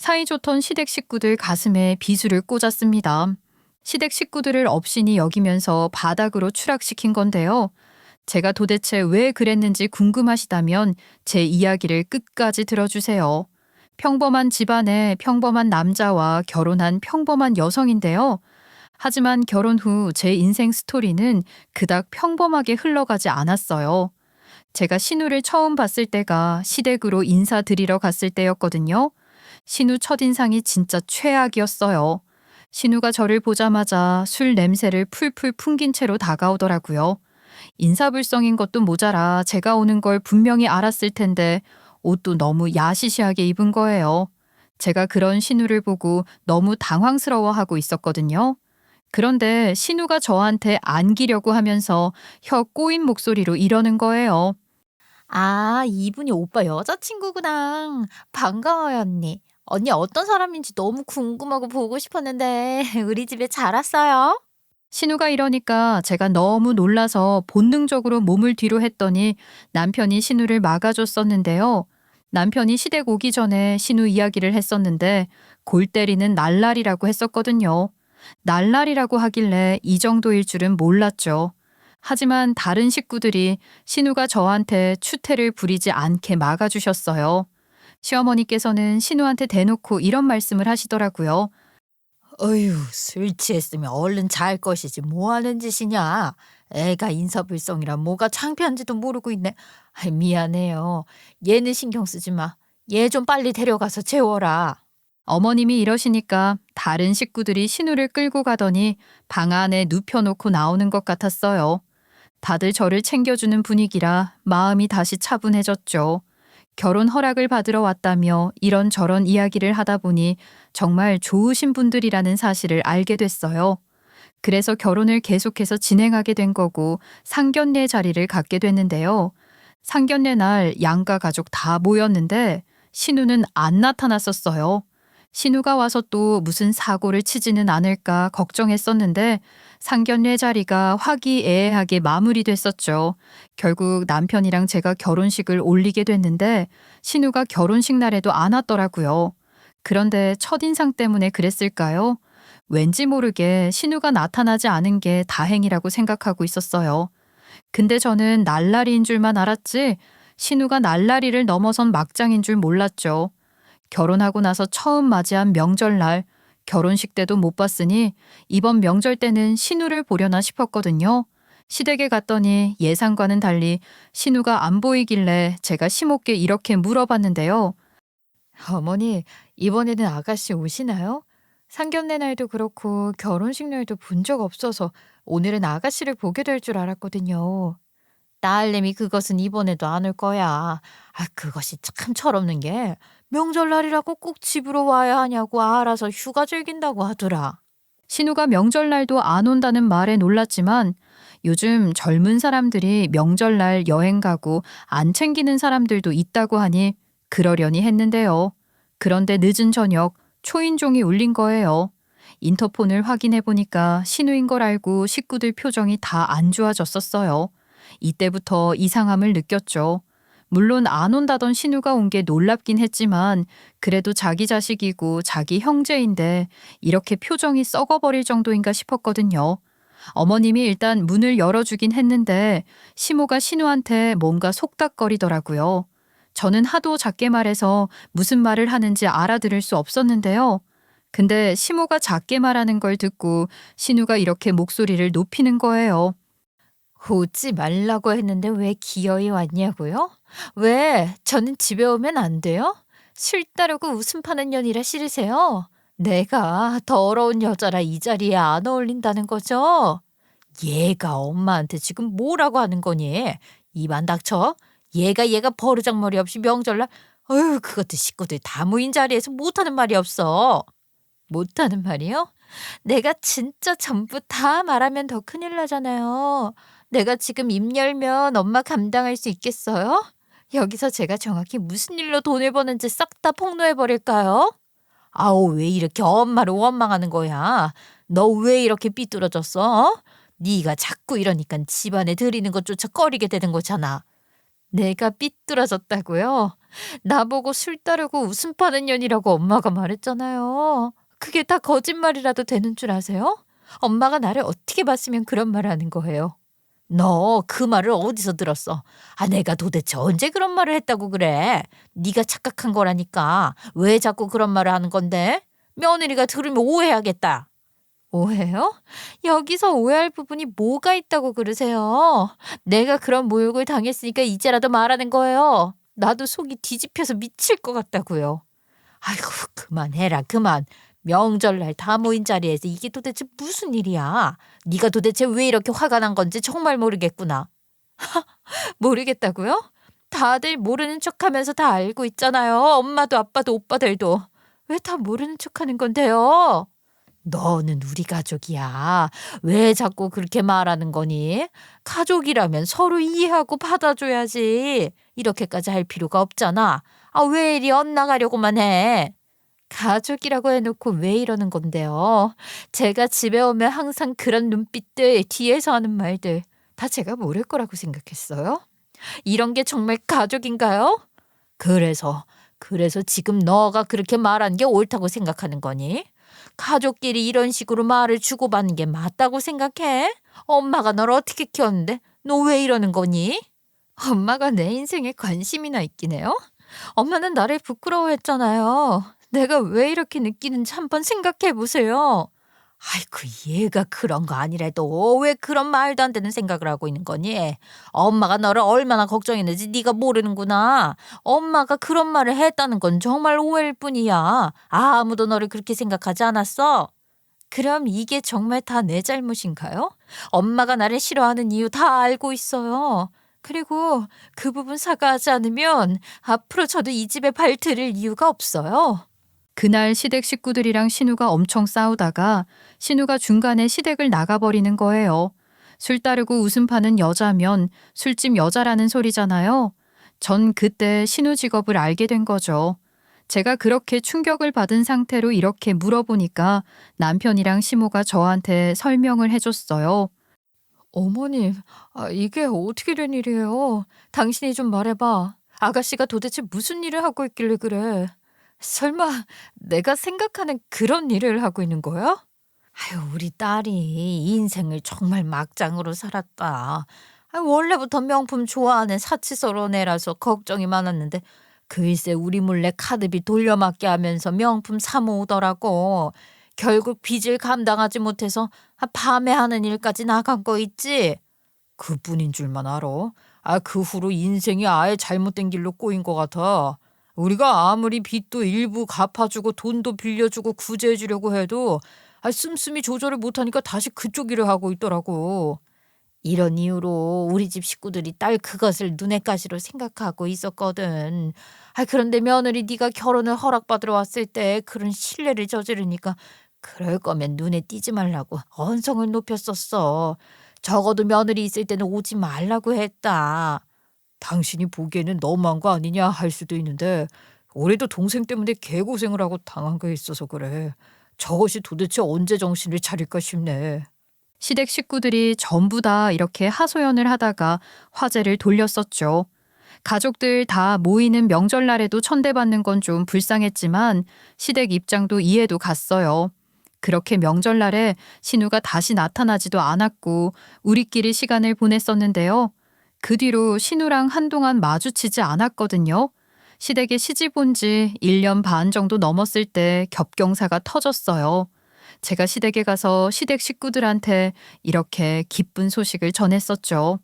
사이좋던 시댁 식구들 가슴에 비수를 꽂았습니다. 시댁 식구들을 업신이 여기면서 바닥으로 추락시킨 건데요. 제가 도대체 왜 그랬는지 궁금하시다면 제 이야기를 끝까지 들어주세요. 평범한 집안의 평범한 남자와 결혼한 평범한 여성인데요. 하지만 결혼 후 제 인생 스토리는 그닥 평범하게 흘러가지 않았어요. 제가 신우를 처음 봤을 때가 시댁으로 인사드리러 갔을 때였거든요. 신우 첫인상이 진짜 최악이었어요. 신우가 저를 보자마자 술 냄새를 풀풀 풍긴 채로 다가오더라고요. 인사불성인 것도 모자라 제가 오는 걸 분명히 알았을 텐데 옷도 너무 야시시하게 입은 거예요. 제가 그런 신우를 보고 너무 당황스러워하고 있었거든요. 그런데 신우가 저한테 안기려고 하면서 혀 꼬인 목소리로 이러는 거예요. 아, 이분이 오빠 여자친구구나. 반가워요, 언니. 언니 어떤 사람인지 너무 궁금하고 보고 싶었는데 우리 집에 잘 왔어요? 신우가 이러니까 제가 너무 놀라서 본능적으로 몸을 뒤로 했더니 남편이 신우를 막아줬었는데요. 남편이 시댁 오기 전에 신우 이야기를 했었는데 골 때리는 날라리라고 했었거든요. 날라리라고 하길래 이 정도일 줄은 몰랐죠. 하지만 다른 식구들이 신우가 저한테 추태를 부리지 않게 막아주셨어요. 시어머니께서는 신우한테 대놓고 이런 말씀을 하시더라고요. 어휴, 술 취했으면 얼른 잘 것이지 뭐 하는 짓이냐. 애가 인사불성이라 뭐가 창피한지도 모르고 있네. 아이, 미안해요. 얘는 신경 쓰지 마. 얘 좀 빨리 데려가서 재워라. 어머님이 이러시니까 다른 식구들이 신우를 끌고 가더니 방 안에 눕혀놓고 나오는 것 같았어요. 다들 저를 챙겨주는 분위기라 마음이 다시 차분해졌죠. 결혼 허락을 받으러 왔다며 이런저런 이야기를 하다 보니 정말 좋으신 분들이라는 사실을 알게 됐어요. 그래서 결혼을 계속해서 진행하게 된 거고 상견례 자리를 갖게 됐는데요. 상견례 날 양가 가족 다 모였는데 신우는 안 나타났었어요. 신우가 와서 또 무슨 사고를 치지는 않을까 걱정했었는데 상견례 자리가 화기애애하게 마무리됐었죠. 결국 남편이랑 제가 결혼식을 올리게 됐는데 신우가 결혼식 날에도 안 왔더라고요. 그런데 첫인상 때문에 그랬을까요? 왠지 모르게 신우가 나타나지 않은 게 다행이라고 생각하고 있었어요. 근데 저는 날라리인 줄만 알았지 신우가 날라리를 넘어선 막장인 줄 몰랐죠. 결혼하고 나서 처음 맞이한 명절날 결혼식 때도 못 봤으니 이번 명절 때는 신우를 보려나 싶었거든요. 시댁에 갔더니 예상과는 달리 신우가 안 보이길래 제가 심없게 이렇게 물어봤는데요. 어머니, 이번에는 아가씨 오시나요? 상견례 날도 그렇고 결혼식 날도 본 적 없어서 오늘은 아가씨를 보게 될 줄 알았거든요. 딸내미 그것은 이번에도 안 올 거야. 아, 그것이 참 철없는 게 명절날이라고 꼭 집으로 와야 하냐고 알아서 휴가 즐긴다고 하더라. 신우가 명절날도 안 온다는 말에 놀랐지만 요즘 젊은 사람들이 명절날 여행 가고 안 챙기는 사람들도 있다고 하니 그러려니 했는데요. 그런데 늦은 저녁 초인종이 울린 거예요. 인터폰을 확인해 보니까 신우인 걸 알고 식구들 표정이 다 안 좋아졌었어요. 이때부터 이상함을 느꼈죠. 물론 안 온다던 신우가 온 게 놀랍긴 했지만 그래도 자기 자식이고 자기 형제인데 이렇게 표정이 썩어버릴 정도인가 싶었거든요. 어머님이 일단 문을 열어주긴 했는데 시모가 신우한테 뭔가 속닥거리더라고요. 저는 하도 작게 말해서 무슨 말을 하는지 알아들을 수 없었는데요. 근데 시모가 작게 말하는 걸 듣고 신우가 이렇게 목소리를 높이는 거예요. 오지 말라고 했는데 왜 기어이 왔냐고요? 왜? 저는 집에 오면 안 돼요? 술 따르고 웃음 파는 년이라 싫으세요? 내가 더러운 여자라 이 자리에 안 어울린다는 거죠? 얘가 엄마한테 지금 뭐라고 하는 거니? 입 안 닥쳐? 얘가 버르장머리 없이 명절날 어휴, 그것도 식구들 다 모인 자리에서 못하는 말이 없어. 못하는 말이요? 내가 진짜 전부 다 말하면 더 큰일 나잖아요. 내가 지금 입 열면 엄마 감당할 수 있겠어요? 여기서 제가 정확히 무슨 일로 돈을 버는지 싹 다 폭로해 버릴까요? 아우, 왜 이렇게 엄마를 원망하는 거야? 너 왜 이렇게 삐뚤어졌어? 네가 자꾸 이러니까 집안에 들이는 것조차 꺼리게 되는 거잖아. 내가 삐뚤어졌다고요? 나보고 술 따르고 웃음 파는 년이라고 엄마가 말했잖아요. 그게 다 거짓말이라도 되는 줄 아세요? 엄마가 나를 어떻게 봤으면 그런 말을 하는 거예요. 너 그 말을 어디서 들었어? 아, 내가 도대체 언제 그런 말을 했다고 그래? 네가 착각한 거라니까. 왜 자꾸 그런 말을 하는 건데? 며느리가 들으면 오해하겠다. 오해요? 여기서 오해할 부분이 뭐가 있다고 그러세요? 내가 그런 모욕을 당했으니까 이제라도 말하는 거예요. 나도 속이 뒤집혀서 미칠 것 같다고요. 아이고, 그만해라, 그만. 명절날 다 모인 자리에서 이게 도대체 무슨 일이야? 네가 도대체 왜 이렇게 화가 난 건지 정말 모르겠구나. 모르겠다고요? 다들 모르는 척하면서 다 알고 있잖아요. 엄마도 아빠도 오빠들도. 왜 다 모르는 척하는 건데요? 너는 우리 가족이야. 왜 자꾸 그렇게 말하는 거니? 가족이라면 서로 이해하고 받아줘야지. 이렇게까지 할 필요가 없잖아. 아, 왜 이리 엇나가려고만 해? 가족이라고 해놓고 왜 이러는 건데요? 제가 집에 오면 항상 그런 눈빛들, 뒤에서 하는 말들 다 제가 모를 거라고 생각했어요? 이런 게 정말 가족인가요? 그래서 지금 너가 그렇게 말한 게 옳다고 생각하는 거니? 가족끼리 이런 식으로 말을 주고받는 게 맞다고 생각해? 엄마가 널 어떻게 키웠는데 너 왜 이러는 거니? 엄마가 내 인생에 관심이나 있긴 해요? 엄마는 나를 부끄러워했잖아요. 내가 왜 이렇게 느끼는지 한번 생각해 보세요. 아이고, 얘가 그런 거 아니래도 왜 그런 말도 안 되는 생각을 하고 있는 거니? 엄마가 너를 얼마나 걱정했는지 네가 모르는구나. 엄마가 그런 말을 했다는 건 정말 오해일 뿐이야. 아무도 너를 그렇게 생각하지 않았어. 그럼 이게 정말 다 내 잘못인가요? 엄마가 나를 싫어하는 이유 다 알고 있어요. 그리고 그 부분 사과하지 않으면 앞으로 저도 이 집에 발 들일 이유가 없어요. 그날 시댁 식구들이랑 신우가 엄청 싸우다가 신우가 중간에 시댁을 나가버리는 거예요. 술 따르고 웃음 파는 여자면 술집 여자라는 소리잖아요. 전 그때 신우 직업을 알게 된 거죠. 제가 그렇게 충격을 받은 상태로 이렇게 물어보니까 남편이랑 시모가 저한테 설명을 해줬어요. 어머님, 이게 어떻게 된 일이에요? 당신이 좀 말해봐. 아가씨가 도대체 무슨 일을 하고 있길래 그래? 설마 내가 생각하는 그런 일을 하고 있는 거야? 아유, 우리 딸이 인생을 정말 막장으로 살았다. 원래부터 명품 좋아하는 사치스러운 애라서 걱정이 많았는데 글쎄 우리 몰래 카드비 돌려막기 하면서 명품 사 모으더라고. 결국 빚을 감당하지 못해서 밤에 하는 일까지 나간 거 있지? 그뿐인 줄만 알아. 그 후로 인생이 아예 잘못된 길로 꼬인 것 같아. 우리가 아무리 빚도 일부 갚아주고 돈도 빌려주고 구제해주려고 해도 씀씀이 조절을 못하니까 다시 그쪽 일을 하고 있더라고. 이런 이유로 우리 집 식구들이 딸 그것을 눈엣 가시로 생각하고 있었거든. 그런데 며느리 네가 결혼을 허락받으러 왔을 때 그런 실례를 저지르니까 그럴 거면 눈에 띄지 말라고 언성을 높였었어. 적어도 며느리 있을 때는 오지 말라고 했다. 당신이 보기에는 너무한 거 아니냐 할 수도 있는데 올해도 동생 때문에 개고생을 하고 당한 게 있어서 그래. 저것이 도대체 언제 정신을 차릴까 싶네. 시댁 식구들이 전부 다 이렇게 하소연을 하다가 화제를 돌렸었죠. 가족들 다 모이는 명절날에도 천대받는 건 좀 불쌍했지만 시댁 입장도 이해도 갔어요. 그렇게 명절날에 신우가 다시 나타나지도 않았고 우리끼리 시간을 보냈었는데요. 그 뒤로 신우랑 한동안 마주치지 않았거든요. 시댁에 시집 온 지 1년 반 정도 넘었을 때 겹경사가 터졌어요. 제가 시댁에 가서 시댁 식구들한테 이렇게 기쁜 소식을 전했었죠.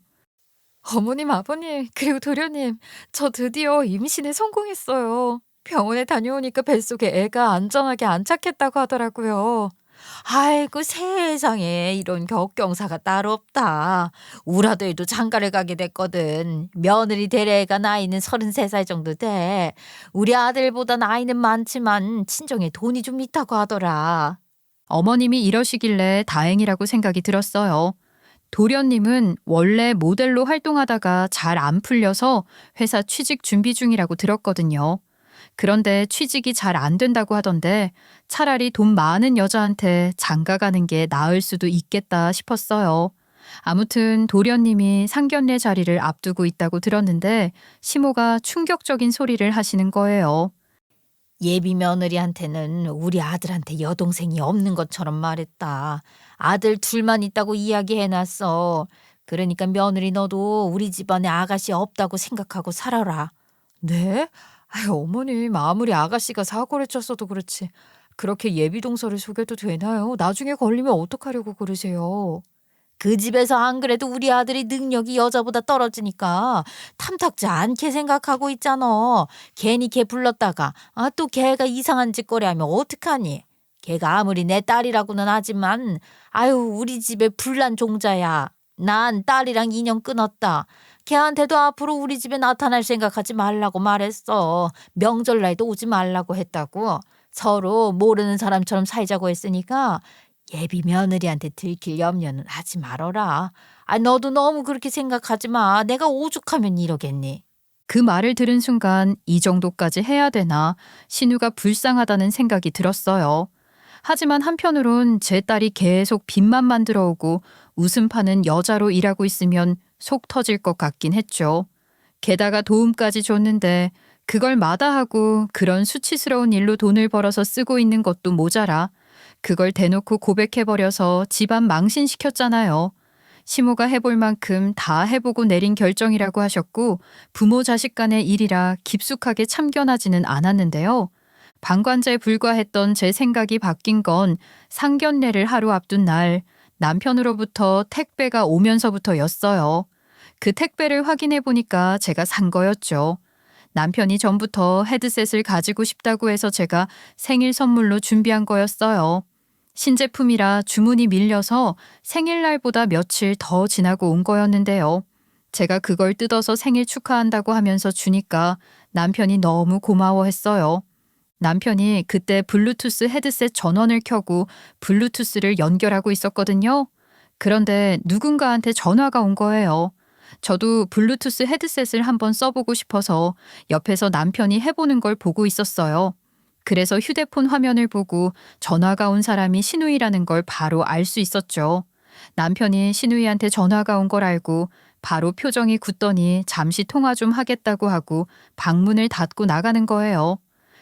어머님, 아버님, 그리고 도련님, 저 드디어 임신에 성공했어요. 병원에 다녀오니까 뱃속에 애가 안전하게 안착했다고 하더라고요. 아이고, 세상에 이런 격경사가 따로 없다. 우리 아들도 장가를 가게 됐거든. 며느리 될 애가 나이는 33살 정도 돼. 우리 아들보다 나이는 많지만 친정에 돈이 좀 있다고 하더라. 어머님이 이러시길래 다행이라고 생각이 들었어요. 도련님은 원래 모델로 활동하다가 잘 안 풀려서 회사 취직 준비 중이라고 들었거든요. 그런데 취직이 잘 안 된다고 하던데 차라리 돈 많은 여자한테 장가 가는 게 나을 수도 있겠다 싶었어요. 아무튼 도련님이 상견례 자리를 앞두고 있다고 들었는데 시모가 충격적인 소리를 하시는 거예요. 예비 며느리한테는 우리 아들한테 여동생이 없는 것처럼 말했다. 아들 둘만 있다고 이야기해놨어. 그러니까 며느리 너도 우리 집안에 아가씨 없다고 생각하고 살아라. 네? 아유, 어머님 아무리 아가씨가 사고를 쳤어도 그렇지. 그렇게 예비 동서를 속여도 되나요? 나중에 걸리면 어떡하려고 그러세요? 그 집에서 안 그래도 우리 아들이 능력이 여자보다 떨어지니까 탐탁지 않게 생각하고 있잖아. 괜히 걔 불렀다가 또 걔가 이상한 짓거리 하면 어떡하니? 걔가 아무리 내 딸이라고는 하지만 아유 우리 집에 불난 종자야. 난 딸이랑 인연 끊었다. 걔한테도 앞으로 우리 집에 나타날 생각하지 말라고 말했어. 명절날도 오지 말라고 했다고. 서로 모르는 사람처럼 살자고 했으니까 예비 며느리한테 들킬 염려는 하지 말어라. 너도 너무 그렇게 생각하지 마. 내가 오죽하면 이러겠니? 그 말을 들은 순간 이 정도까지 해야 되나 신우가 불쌍하다는 생각이 들었어요. 하지만 한편으론 제 딸이 계속 빚만 만들어 오고 웃음 파는 여자로 일하고 있으면 속 터질 것 같긴 했죠. 게다가 도움까지 줬는데 그걸 마다하고 그런 수치스러운 일로 돈을 벌어서 쓰고 있는 것도 모자라 그걸 대놓고 고백해버려서 집안 망신시켰잖아요. 시모가 해볼 만큼 다 해보고 내린 결정이라고 하셨고 부모 자식 간의 일이라 깊숙하게 참견하지는 않았는데요. 방관자에 불과했던 제 생각이 바뀐 건 상견례를 하루 앞둔 날 남편으로부터 택배가 오면서부터였어요. 그 택배를 확인해 보니까 제가 산 거였죠. 남편이 전부터 헤드셋을 가지고 싶다고 해서 제가 생일 선물로 준비한 거였어요. 신제품이라 주문이 밀려서 생일날보다 며칠 더 지나고 온 거였는데요. 제가 그걸 뜯어서 생일 축하한다고 하면서 주니까 남편이 너무 고마워했어요. 남편이 그때 블루투스 헤드셋 전원을 켜고 블루투스를 연결하고 있었거든요. 그런데 누군가한테 전화가 온 거예요. 저도 블루투스 헤드셋을 한번 써보고 싶어서 옆에서 남편이 해보는 걸 보고 있었어요. 그래서 휴대폰 화면을 보고 전화가 온 사람이 신우이라는 걸 바로 알 수 있었죠. 남편이 신우이한테 전화가 온 걸 알고 바로 표정이 굳더니 잠시 통화 좀 하겠다고 하고 방문을 닫고 나가는 거예요.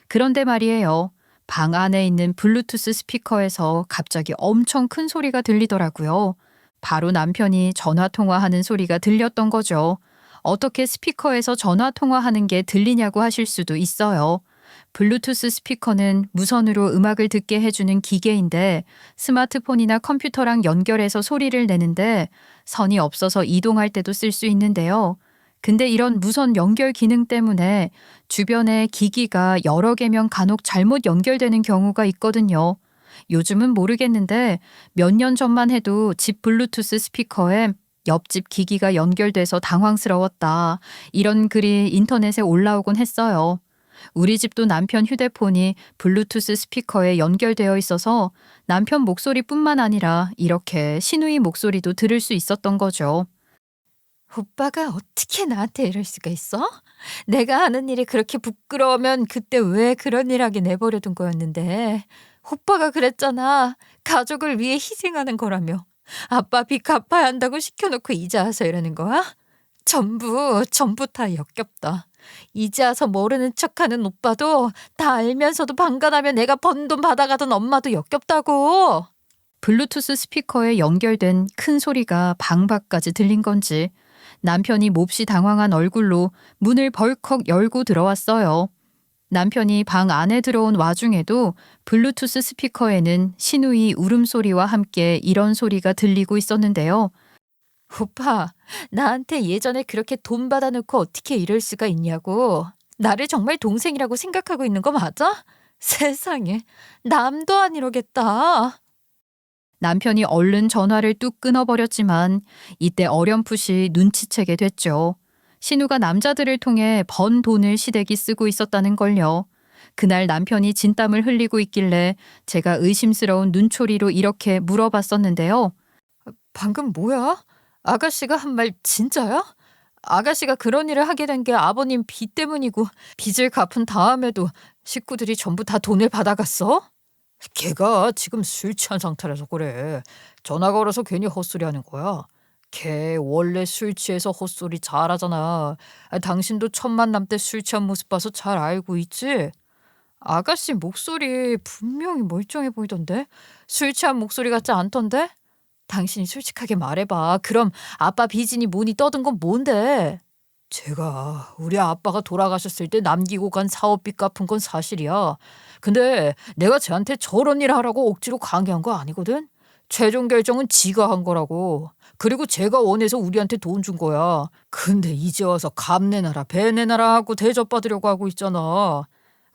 그런데 말이에요. 방 안에 있는 블루투스 스피커에서 갑자기 엄청 큰 소리가 들리더라고요. 바로 남편이 전화 통화하는 소리가 들렸던 거죠. 어떻게 스피커에서 전화 통화하는 게 들리냐고 하실 수도 있어요. 블루투스 스피커는 무선으로 음악을 듣게 해주는 기계인데 스마트폰이나 컴퓨터랑 연결해서 소리를 내는데 선이 없어서 이동할 때도 쓸 수 있는데요. 근데 이런 무선 연결 기능 때문에 주변에 기기가 여러 개면 간혹 잘못 연결되는 경우가 있거든요. 요즘은 모르겠는데 몇 년 전만 해도 집 블루투스 스피커에 옆집 기기가 연결돼서 당황스러웠다. 이런 글이 인터넷에 올라오곤 했어요. 우리 집도 남편 휴대폰이 블루투스 스피커에 연결되어 있어서 남편 목소리뿐만 아니라 이렇게 시누이 목소리도 들을 수 있었던 거죠. 오빠가 어떻게 나한테 이럴 수가 있어? 내가 하는 일이 그렇게 부끄러우면 그때 왜 그런 일 하게 내버려둔 거였는데. 오빠가 그랬잖아. 가족을 위해 희생하는 거라며. 아빠 빚 갚아야 한다고 시켜놓고 이제 와서 이러는 거야? 전부 다 역겹다. 이제 와서 모르는 척하는 오빠도 다 알면서도 방관하며 내가 번 돈 받아가던 엄마도 역겹다고. 블루투스 스피커에 연결된 큰 소리가 방 밖까지 들린 건지 남편이 몹시 당황한 얼굴로 문을 벌컥 열고 들어왔어요. 남편이 방 안에 들어온 와중에도 블루투스 스피커에는 시누이 울음소리와 함께 이런 소리가 들리고 있었는데요. 오빠, 나한테 예전에 그렇게 돈 받아놓고 어떻게 이럴 수가 있냐고. 나를 정말 동생이라고 생각하고 있는 거 맞아? 세상에, 남도 안 이러겠다. 남편이 얼른 전화를 뚝 끊어버렸지만 이때 어렴풋이 눈치채게 됐죠. 신우가 남자들을 통해 번 돈을 시댁이 쓰고 있었다는 걸요. 그날 남편이 진땀을 흘리고 있길래 제가 의심스러운 눈초리로 이렇게 물어봤었는데요. 방금 뭐야? 아가씨가 한 말 진짜야? 아가씨가 그런 일을 하게 된 게 아버님 빚 때문이고 빚을 갚은 다음에도 식구들이 전부 다 돈을 받아갔어? 걔가 지금 술 취한 상태라서 그래. 전화 걸어서 괜히 헛소리 하는 거야. 걔 원래 술 취해서 헛소리 잘하잖아. 당신도 첫 만남 때 술 취한 모습 봐서 잘 알고 있지? 아가씨 목소리 분명히 멀쩡해 보이던데? 술 취한 목소리 같지 않던데? 당신이 솔직하게 말해봐. 그럼 아빠 빚이니 뭐니 떠든 건 뭔데? 제가 우리 아빠가 돌아가셨을 때 남기고 간 사업비 갚은 건 사실이야. 근데 내가 쟤한테 저런 일 하라고 억지로 강요한 거 아니거든? 최종 결정은 지가 한 거라고. 그리고 제가 원해서 우리한테 돈 준 거야. 근데 이제 와서 값 내놔라 배 내놔라 하고 대접받으려고 하고 있잖아.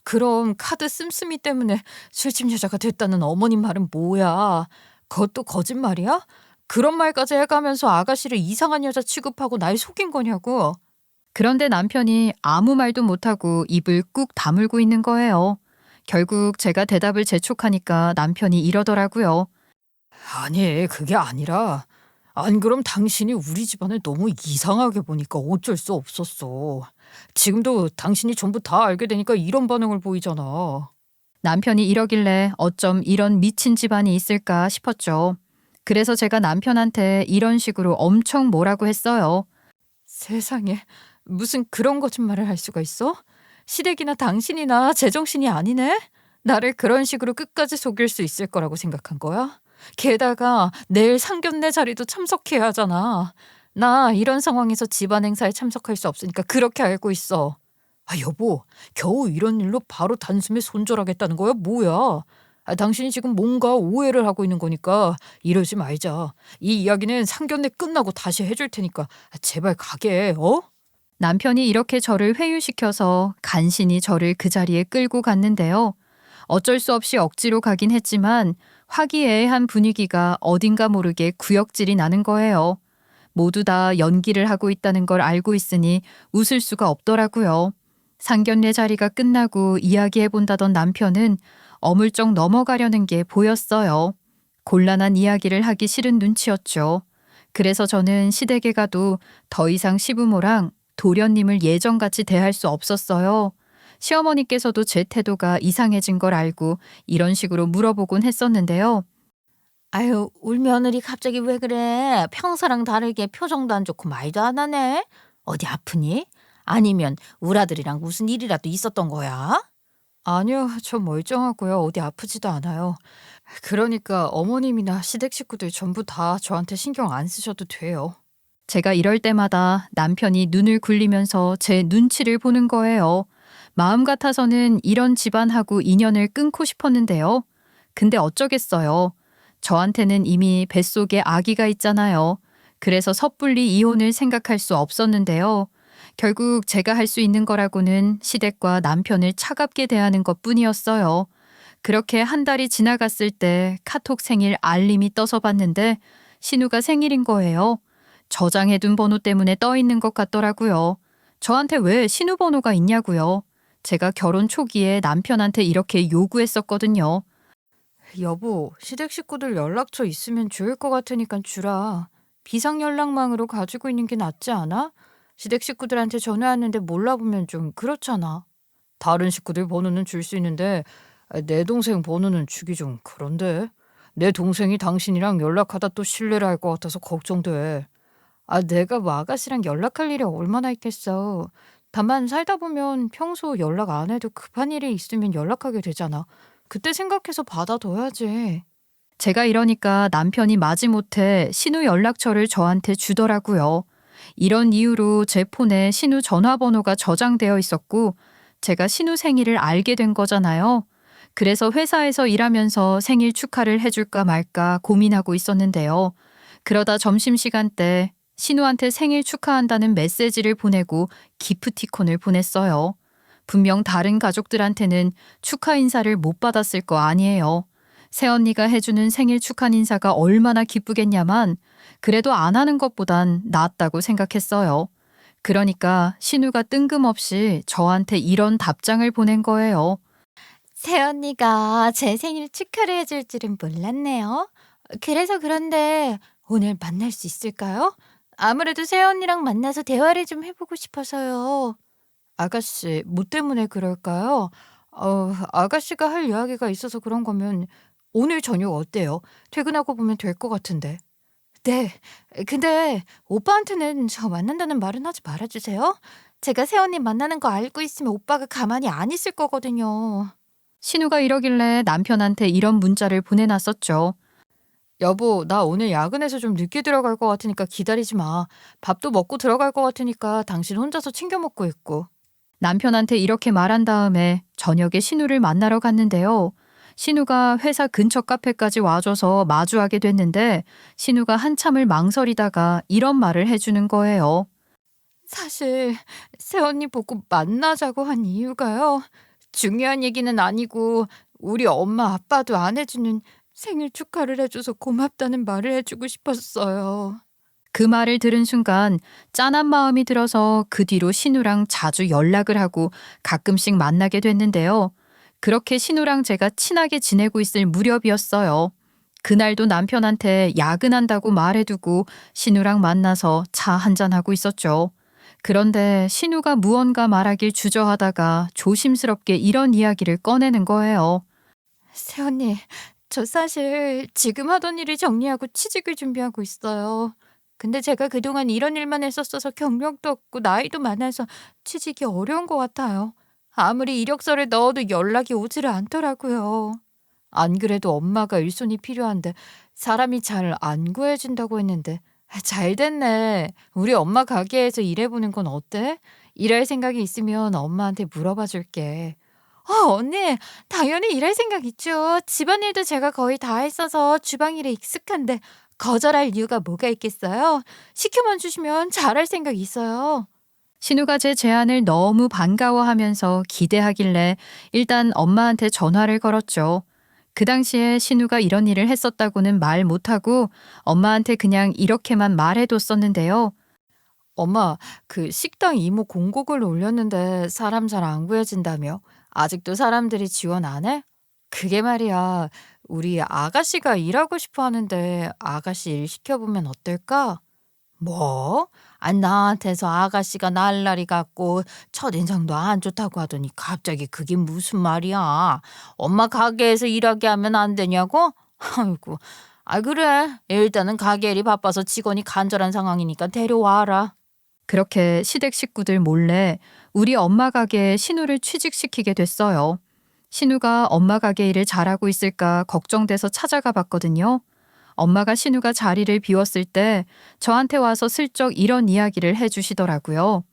그럼 카드 씀씀이 때문에 술집 여자가 됐다는 어머님 말은 뭐야? 그것도 거짓말이야? 그런 말까지 해가면서 아가씨를 이상한 여자 취급하고 날 속인 거냐고. 그런데 남편이 아무 말도 못하고 입을 꾹 다물고 있는 거예요. 결국 제가 대답을 재촉하니까 남편이 이러더라고요. 아니, 그게 아니라 안 그럼 당신이 우리 집안을 너무 이상하게 보니까 어쩔 수 없었어. 지금도 당신이 전부 다 알게 되니까 이런 반응을 보이잖아. 남편이 이러길래 어쩜 이런 미친 집안이 있을까 싶었죠. 그래서 제가 남편한테 이런 식으로 엄청 뭐라고 했어요. 세상에, 무슨 그런 거짓말을 할 수가 있어? 시댁이나 당신이나 제정신이 아니네? 나를 그런 식으로 끝까지 속일 수 있을 거라고 생각한 거야? 게다가 내일 상견례 자리도 참석해야 하잖아. 나 이런 상황에서 집안 행사에 참석할 수 없으니까 그렇게 알고 있어. 아, 여보, 겨우 이런 일로 바로 단숨에 손절하겠다는 거야? 뭐야? 당신이 지금 뭔가 오해를 하고 있는 거니까 이러지 말자. 이 이야기는 상견례 끝나고 다시 해줄 테니까 제발 가게, 어? 남편이 이렇게 저를 회유시켜서 간신히 저를 그 자리에 끌고 갔는데요. 어쩔 수 없이 억지로 가긴 했지만 화기애애한 분위기가 어딘가 모르게 구역질이 나는 거예요. 모두 다 연기를 하고 있다는 걸 알고 있으니 웃을 수가 없더라고요. 상견례 자리가 끝나고 이야기해본다던 남편은 어물쩍 넘어가려는 게 보였어요. 곤란한 이야기를 하기 싫은 눈치였죠. 그래서 저는 시댁에 가도 더 이상 시부모랑 도련님을 예전같이 대할 수 없었어요. 시어머니께서도 제 태도가 이상해진 걸 알고 이런 식으로 물어보곤 했었는데요. 아유, 울 며느리 갑자기 왜 그래? 평소랑 다르게 표정도 안 좋고 말도 안 하네. 어디 아프니? 아니면 울 아들이랑 무슨 일이라도 있었던 거야? 아니요, 저 멀쩡하고요. 어디 아프지도 않아요. 그러니까 어머님이나 시댁 식구들 전부 다 저한테 신경 안 쓰셔도 돼요. 제가 이럴 때마다 남편이 눈을 굴리면서 제 눈치를 보는 거예요. 마음 같아서는 이런 집안하고 인연을 끊고 싶었는데요. 근데 어쩌겠어요. 저한테는 이미 뱃속에 아기가 있잖아요. 그래서 섣불리 이혼을 생각할 수 없었는데요. 결국 제가 할 수 있는 거라고는 시댁과 남편을 차갑게 대하는 것 뿐이었어요. 그렇게 한 달이 지나갔을 때 카톡 생일 알림이 떠서 봤는데 신우가 생일인 거예요. 저장해둔 번호 때문에 떠 있는 것 같더라고요. 저한테 왜 신우 번호가 있냐고요. 제가 결혼 초기에 남편한테 이렇게 요구했었거든요. 여보, 시댁 식구들 연락처 있으면 좋을 것 같으니까 주라. 비상 연락망으로 가지고 있는 게 낫지 않아? 시댁 식구들한테 전화했는데 몰라보면 좀 그렇잖아. 다른 식구들 번호는 줄 수 있는데 내 동생 번호는 주기 좀 그런데. 내 동생이 당신이랑 연락하다 또 실례를 할 것 같아서 걱정돼. 내가 뭐 아가씨랑 연락할 일이 얼마나 있겠어. 다만 살다 보면 평소 연락 안 해도 급한 일이 있으면 연락하게 되잖아. 그때 생각해서 받아둬야지. 제가 이러니까 남편이 마지못해 신우 연락처를 저한테 주더라고요. 이런 이유로 제 폰에 신우 전화번호가 저장되어 있었고 제가 신우 생일을 알게 된 거잖아요. 그래서 회사에서 일하면서 생일 축하를 해줄까 말까 고민하고 있었는데요. 그러다 점심시간 때 신우한테 생일 축하한다는 메시지를 보내고 기프티콘을 보냈어요. 분명 다른 가족들한테는 축하 인사를 못 받았을 거 아니에요. 새언니가 해주는 생일 축하 인사가 얼마나 기쁘겠냐만 그래도 안 하는 것보단 낫다고 생각했어요. 그러니까 신우가 뜬금없이 저한테 이런 답장을 보낸 거예요. 새언니가 제 생일 축하를 해줄 줄은 몰랐네요. 그래서 그런데 오늘 만날 수 있을까요? 아무래도 새언니랑 만나서 대화를 좀 해보고 싶어서요. 아가씨, 뭐 때문에 그럴까요? 아가씨가 할 이야기가 있어서 그런 거면 오늘 저녁 어때요? 퇴근하고 보면 될 것 같은데. 네. 근데 오빠한테는 저 만난다는 말은 하지 말아주세요. 제가 새언니 만나는 거 알고 있으면 오빠가 가만히 안 있을 거거든요. 신우가 이러길래 남편한테 이런 문자를 보내놨었죠. 여보, 나 오늘 야근해서 좀 늦게 들어갈 것 같으니까 기다리지 마. 밥도 먹고 들어갈 것 같으니까 당신 혼자서 챙겨 먹고 있고. 남편한테 이렇게 말한 다음에 저녁에 신우를 만나러 갔는데요. 신우가 회사 근처 카페까지 와줘서 마주하게 됐는데 신우가 한참을 망설이다가 이런 말을 해주는 거예요. 사실 새언니 보고 만나자고 한 이유가요. 중요한 얘기는 아니고 우리 엄마 아빠도 안 해주는 생일 축하를 해줘서 고맙다는 말을 해주고 싶었어요. 그 말을 들은 순간 짠한 마음이 들어서 그 뒤로 신우랑 자주 연락을 하고 가끔씩 만나게 됐는데요. 그렇게 신우랑 제가 친하게 지내고 있을 무렵이었어요. 그날도 남편한테 야근한다고 말해두고 신우랑 만나서 차 한잔하고 있었죠. 그런데 신우가 무언가 말하길 주저하다가 조심스럽게 이런 이야기를 꺼내는 거예요. 새언니, 저 사실 지금 하던 일을 정리하고 취직을 준비하고 있어요. 근데 제가 그동안 이런 일만 했었어서 경력도 없고 나이도 많아서 취직이 어려운 것 같아요. 아무리 이력서를 넣어도 연락이 오지를 않더라고요. 안 그래도 엄마가 일손이 필요한데 사람이 잘 안 구해준다고 했는데 잘 됐네. 우리 엄마 가게에서 일해보는 건 어때? 일할 생각이 있으면 엄마한테 물어봐 줄게. 언니, 당연히 일할 생각 있죠. 집안일도 제가 거의 다 했어서 주방일에 익숙한데 거절할 이유가 뭐가 있겠어요? 시켜만 주시면 잘할 생각 있어요. 신우가 제 제안을 너무 반가워하면서 기대하길래 일단 엄마한테 전화를 걸었죠. 그 당시에 신우가 이런 일을 했었다고는 말 못하고 엄마한테 그냥 이렇게만 말해뒀었는데요. 엄마, 그 식당 이모 공고글 올렸는데 사람 잘 안 구해진다며? 아직도 사람들이 지원 안 해? 그게 말이야. 우리 아가씨가 일하고 싶어 하는데 아가씨 일 시켜보면 어떨까? 뭐? 나한테서 아가씨가 날라리 같고 첫인상도 안 좋다고 하더니 갑자기 그게 무슨 말이야? 엄마 가게에서 일하게 하면 안 되냐고? 아이고, 그래. 일단은 가게 일이 바빠서 직원이 간절한 상황이니까 데려와라. 그렇게 시댁 식구들 몰래 우리 엄마 가게에 신우를 취직시키게 됐어요. 신우가 엄마 가게 일을 잘하고 있을까 걱정돼서 찾아가 봤거든요. 엄마가 신우가 자리를 비웠을 때 저한테 와서 슬쩍 이런 이야기를 해주시더라고요.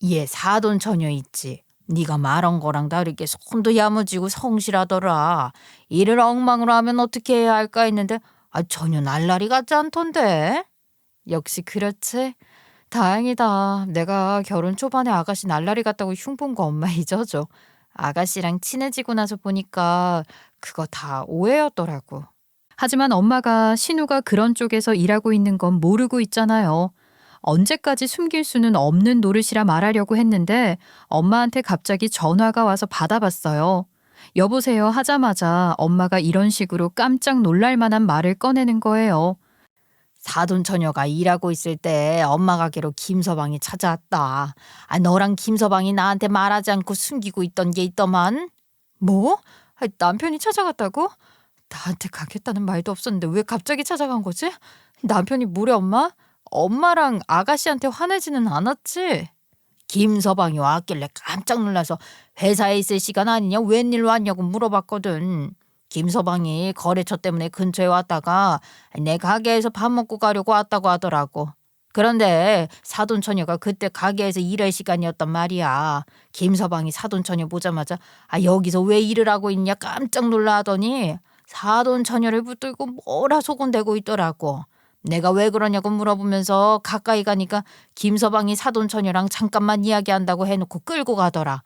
얘 사돈 처녀 있지. 네가 말한 거랑 다르게 손도 야무지고 성실하더라. 일을 엉망으로 하면 어떻게 해야 할까 했는데 전혀 날라리 같지 않던데. 역시 그렇지. 다행이다. 내가 결혼 초반에 아가씨 날라리 같다고 흉본 거 엄마 잊어줘. 아가씨랑 친해지고 나서 보니까 그거 다 오해였더라고. 하지만 엄마가 신우가 그런 쪽에서 일하고 있는 건 모르고 있잖아요. 언제까지 숨길 수는 없는 노릇이라 말하려고 했는데 엄마한테 갑자기 전화가 와서 받아봤어요. 여보세요 하자마자 엄마가 이런 식으로 깜짝 놀랄 만한 말을 꺼내는 거예요. 사돈 처녀가 일하고 있을 때 엄마 가게로 김서방이 찾아왔다. 너랑 김서방이 나한테 말하지 않고 숨기고 있던 게 있더만. 뭐? 남편이 찾아갔다고? 나한테 가겠다는 말도 없었는데 왜 갑자기 찾아간 거지? 남편이 뭐래 엄마? 엄마랑 아가씨한테 화내지는 않았지? 김서방이 왔길래 깜짝 놀라서 회사에 있을 시간 아니냐 웬일로 왔냐고 물어봤거든. 김서방이 거래처 때문에 근처에 왔다가 내 가게에서 밥 먹고 가려고 왔다고 하더라고. 그런데 사돈처녀가 그때 가게에서 일할 시간이었단 말이야. 김서방이 사돈처녀 보자마자 여기서 왜 일을 하고 있냐 깜짝 놀라 하더니 사돈처녀를 붙들고 뭐라 소곤대고 있더라고. 내가 왜 그러냐고 물어보면서 가까이 가니까 김서방이 사돈처녀랑 잠깐만 이야기한다고 해놓고 끌고 가더라.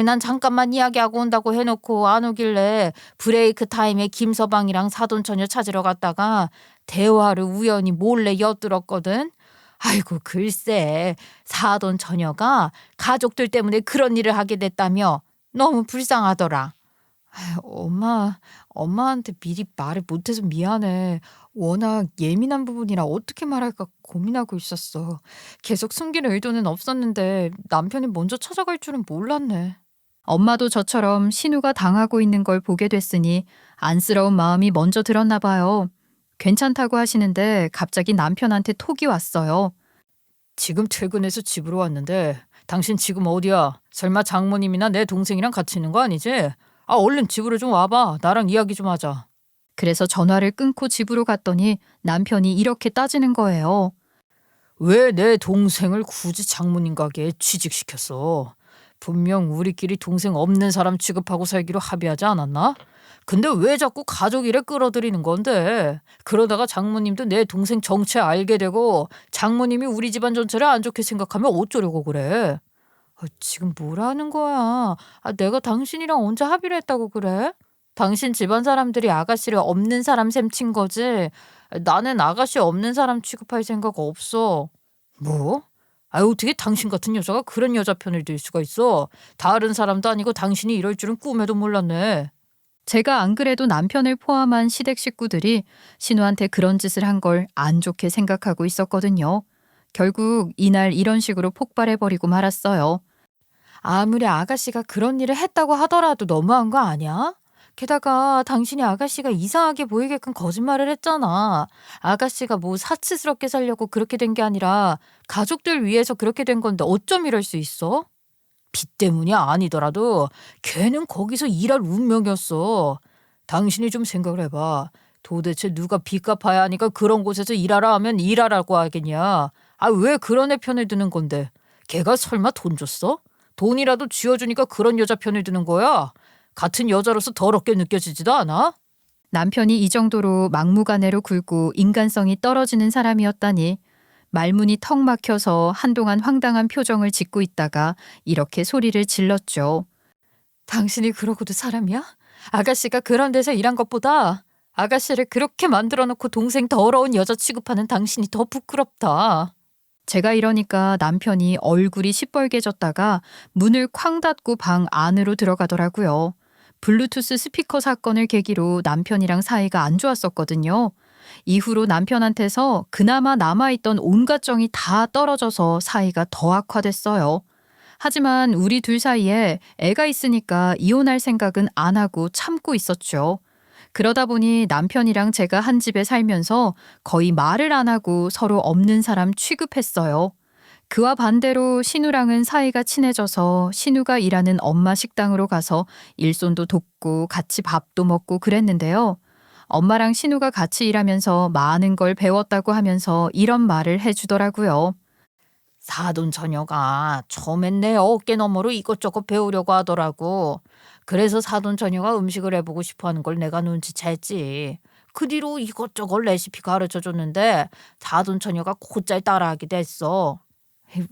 난 잠깐만 이야기하고 온다고 해놓고 안 오길래 브레이크 타임에 김서방이랑 사돈처녀 찾으러 갔다가 대화를 우연히 몰래 엿들었거든. 아이고 글쎄 사돈처녀가 가족들 때문에 그런 일을 하게 됐다며 너무 불쌍하더라. 엄마한테 미리 말을 못해서 미안해. 워낙 예민한 부분이라 어떻게 말할까 고민하고 있었어. 계속 숨길 의도는 없었는데 남편이 먼저 찾아갈 줄은 몰랐네. 엄마도 저처럼 신우가 당하고 있는 걸 보게 됐으니 안쓰러운 마음이 먼저 들었나 봐요. 괜찮다고 하시는데 갑자기 남편한테 톡이 왔어요. 지금 퇴근해서 집으로 왔는데 당신 지금 어디야? 설마 장모님이나 내 동생이랑 같이 있는 거 아니지? 아, 얼른 집으로 좀 와봐. 나랑 이야기 좀 하자. 그래서 전화를 끊고 집으로 갔더니 남편이 이렇게 따지는 거예요. 왜 내 동생을 굳이 장모님 가게에 취직시켰어? 분명 우리끼리 동생 없는 사람 취급하고 살기로 합의하지 않았나? 근데 왜 자꾸 가족 일에 끌어들이는 건데? 그러다가 장모님도 내 동생 정체 알게 되고 장모님이 우리 집안 전체를 안 좋게 생각하면 어쩌려고 그래? 지금 뭐라는 거야? 내가 당신이랑 언제 합의를 했다고 그래? 당신 집안 사람들이 아가씨를 없는 사람 셈 친 거지. 나는 아가씨 없는 사람 취급할 생각 없어. 뭐? 어떻게 당신 같은 여자가 그런 여자 편을 들 수가 있어? 다른 사람도 아니고 당신이 이럴 줄은 꿈에도 몰랐네. 제가 안 그래도 남편을 포함한 시댁 식구들이 신우한테 그런 짓을 한 걸 안 좋게 생각하고 있었거든요. 결국 이날 이런 식으로 폭발해버리고 말았어요. 아무리 아가씨가 그런 일을 했다고 하더라도 너무한 거 아니야? 게다가 당신이 아가씨가 이상하게 보이게끔 거짓말을 했잖아. 아가씨가 뭐 사치스럽게 살려고 그렇게 된 게 아니라 가족들 위해서 그렇게 된 건데 어쩜 이럴 수 있어? 빚 때문이 아니더라도 걔는 거기서 일할 운명이었어. 당신이 좀 생각을 해봐. 도대체 누가 빚 갚아야 하니까 그런 곳에서 일하라 하면 일하라고 하겠냐. 왜 그런 애 편을 드는 건데? 걔가 설마 돈 줬어? 돈이라도 쥐어주니까 그런 여자 편을 드는 거야? 같은 여자로서 더럽게 느껴지지도 않아? 남편이 이 정도로 막무가내로 굴고 인간성이 떨어지는 사람이었다니 말문이 턱 막혀서 한동안 황당한 표정을 짓고 있다가 이렇게 소리를 질렀죠. 당신이 그러고도 사람이야? 아가씨가 그런 데서 일한 것보다 아가씨를 그렇게 만들어 놓고 동생 더러운 여자 취급하는 당신이 더 부끄럽다. 제가 이러니까 남편이 얼굴이 시뻘개졌다가 문을 쾅 닫고 방 안으로 들어가더라고요. 블루투스 스피커 사건을 계기로 남편이랑 사이가 안 좋았었거든요. 이후로 남편한테서 그나마 남아있던 온갖 정이 다 떨어져서 사이가 더 악화됐어요. 하지만 우리 둘 사이에 애가 있으니까 이혼할 생각은 안 하고 참고 있었죠. 그러다 보니 남편이랑 제가 한 집에 살면서 거의 말을 안 하고 서로 없는 사람 취급했어요. 그와 반대로 신우랑은 사이가 친해져서 신우가 일하는 엄마 식당으로 가서 일손도 돕고 같이 밥도 먹고 그랬는데요. 엄마랑 신우가 같이 일하면서 많은 걸 배웠다고 하면서 이런 말을 해주더라고요. 사돈 처녀가 처음엔 내 어깨 너머로 이것저것 배우려고 하더라고. 그래서 사돈 처녀가 음식을 해보고 싶어 하는 걸 내가 눈치챘지. 그 뒤로 이것저것 레시피 가르쳐 줬는데 사돈 처녀가 곧잘 따라하게 됐어.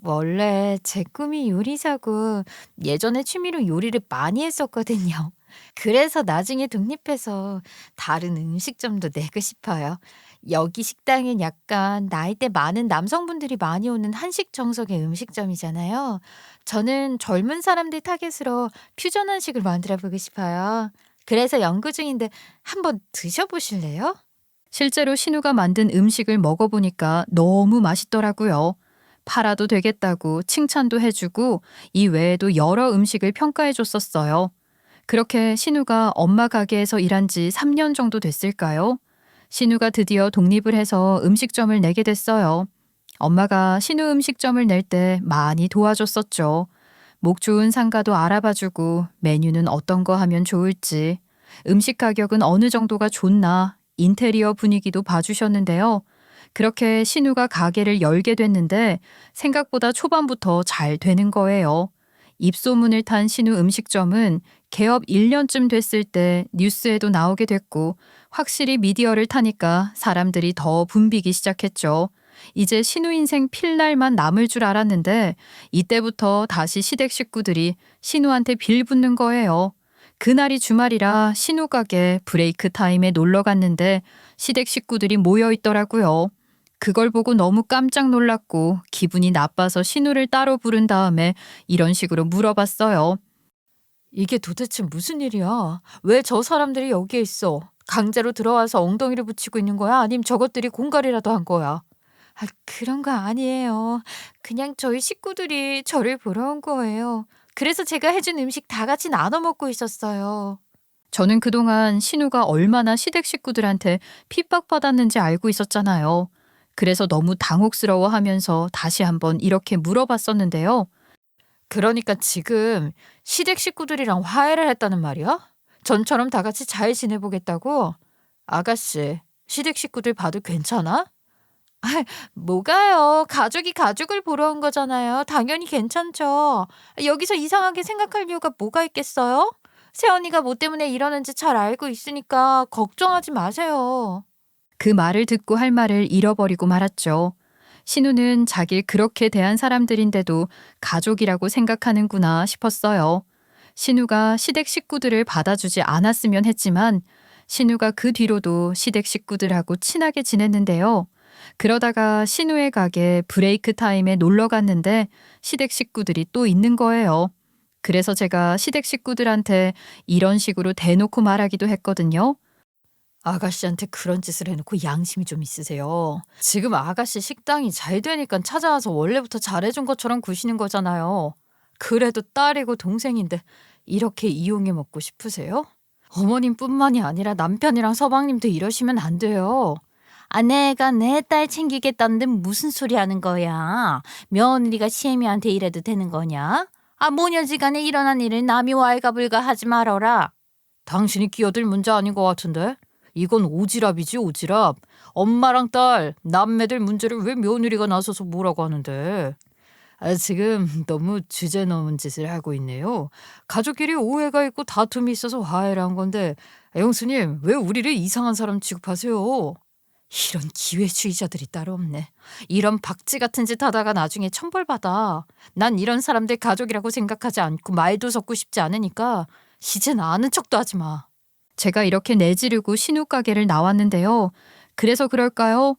원래 제 꿈이 요리사고 예전에 취미로 요리를 많이 했었거든요. 그래서 나중에 독립해서 다른 음식점도 내고 싶어요. 여기 식당은 약간 나이대 많은 남성분들이 많이 오는 한식 정석의 음식점이잖아요. 저는 젊은 사람들 타겟으로 퓨전 한식을 만들어 보고 싶어요. 그래서 연구 중인데 한번 드셔보실래요? 실제로 신우가 만든 음식을 먹어보니까 너무 맛있더라고요. 팔아도 되겠다고 칭찬도 해주고 이 외에도 여러 음식을 평가해줬었어요. 그렇게 신우가 엄마 가게에서 일한 지 3년 정도 됐을까요? 신우가 드디어 독립을 해서 음식점을 내게 됐어요. 엄마가 신우 음식점을 낼 때 많이 도와줬었죠. 목 좋은 상가도 알아봐주고 메뉴는 어떤 거 하면 좋을지, 음식 가격은 어느 정도가 좋나, 인테리어 분위기도 봐주셨는데요. 그렇게 신우가 가게를 열게 됐는데 생각보다 초반부터 잘 되는 거예요. 입소문을 탄 신우 음식점은 개업 1년쯤 됐을 때 뉴스에도 나오게 됐고 확실히 미디어를 타니까 사람들이 더 붐비기 시작했죠. 이제 신우 인생 필날만 남을 줄 알았는데 이때부터 다시 시댁 식구들이 신우한테 빌붙는 거예요. 그날이 주말이라 신우 가게 브레이크 타임에 놀러 갔는데 시댁 식구들이 모여 있더라고요. 그걸 보고 너무 깜짝 놀랐고 기분이 나빠서 신우를 따로 부른 다음에 이런 식으로 물어봤어요. 이게 도대체 무슨 일이야? 왜 저 사람들이 여기에 있어? 강제로 들어와서 엉덩이를 붙이고 있는 거야? 아님 저것들이 공갈이라도 한 거야? 그런 거 아니에요. 그냥 저희 식구들이 저를 보러 온 거예요. 그래서 제가 해준 음식 다 같이 나눠 먹고 있었어요. 저는 그동안 신우가 얼마나 시댁 식구들한테 핍박받았는지 알고 있었잖아요. 그래서 너무 당혹스러워하면서 다시 한번 이렇게 물어봤었는데요. 그러니까 지금 시댁 식구들이랑 화해를 했다는 말이야? 전처럼 다 같이 잘 지내보겠다고? 아가씨, 시댁 식구들 봐도 괜찮아? 아, 뭐가요? 가족이 가족을 보러 온 거잖아요. 당연히 괜찮죠. 여기서 이상하게 생각할 이유가 뭐가 있겠어요? 세연이가 뭐 때문에 이러는지 잘 알고 있으니까 걱정하지 마세요. 그 말을 듣고 할 말을 잃어버리고 말았죠. 신우는 자길 그렇게 대한 사람들인데도 가족이라고 생각하는구나 싶었어요. 신우가 시댁 식구들을 받아주지 않았으면 했지만 신우가 그 뒤로도 시댁 식구들하고 친하게 지냈는데요. 그러다가 신우의 가게 브레이크 타임에 놀러 갔는데 시댁 식구들이 또 있는 거예요. 그래서 제가 시댁 식구들한테 이런 식으로 대놓고 말하기도 했거든요. 아가씨한테 그런 짓을 해놓고 양심이 좀 있으세요. 지금 아가씨 식당이 잘 되니까 찾아와서 원래부터 잘해준 것처럼 구시는 거잖아요. 그래도 딸이고 동생인데 이렇게 이용해 먹고 싶으세요? 어머님뿐만이 아니라 남편이랑 서방님도 이러시면 안 돼요. 아내가 내 딸 챙기겠다는데 무슨 소리 하는 거야? 며느리가 시애미한테 이래도 되는 거냐? 모녀지간에 일어난 일을 남이 왈가불가 하지 말어라. 당신이 끼어들 문제 아닌 것 같은데? 이건 오지랖이지 오지랖. 엄마랑 딸, 남매들 문제를 왜 며느리가 나서서 뭐라고 하는데. 지금 너무 주제 넘은 짓을 하고 있네요. 가족끼리 오해가 있고 다툼이 있어서 화해를 한 건데 영수님 왜 우리를 이상한 사람 취급하세요? 이런 기회주의자들이 따로 없네. 이런 박쥐 같은 짓 하다가 나중에 천벌받아. 난 이런 사람들 가족이라고 생각하지 않고 말도 섞고 싶지 않으니까 이젠 아는 척도 하지 마. 제가 이렇게 내지르고 신우 가게를 나왔는데요. 그래서 그럴까요?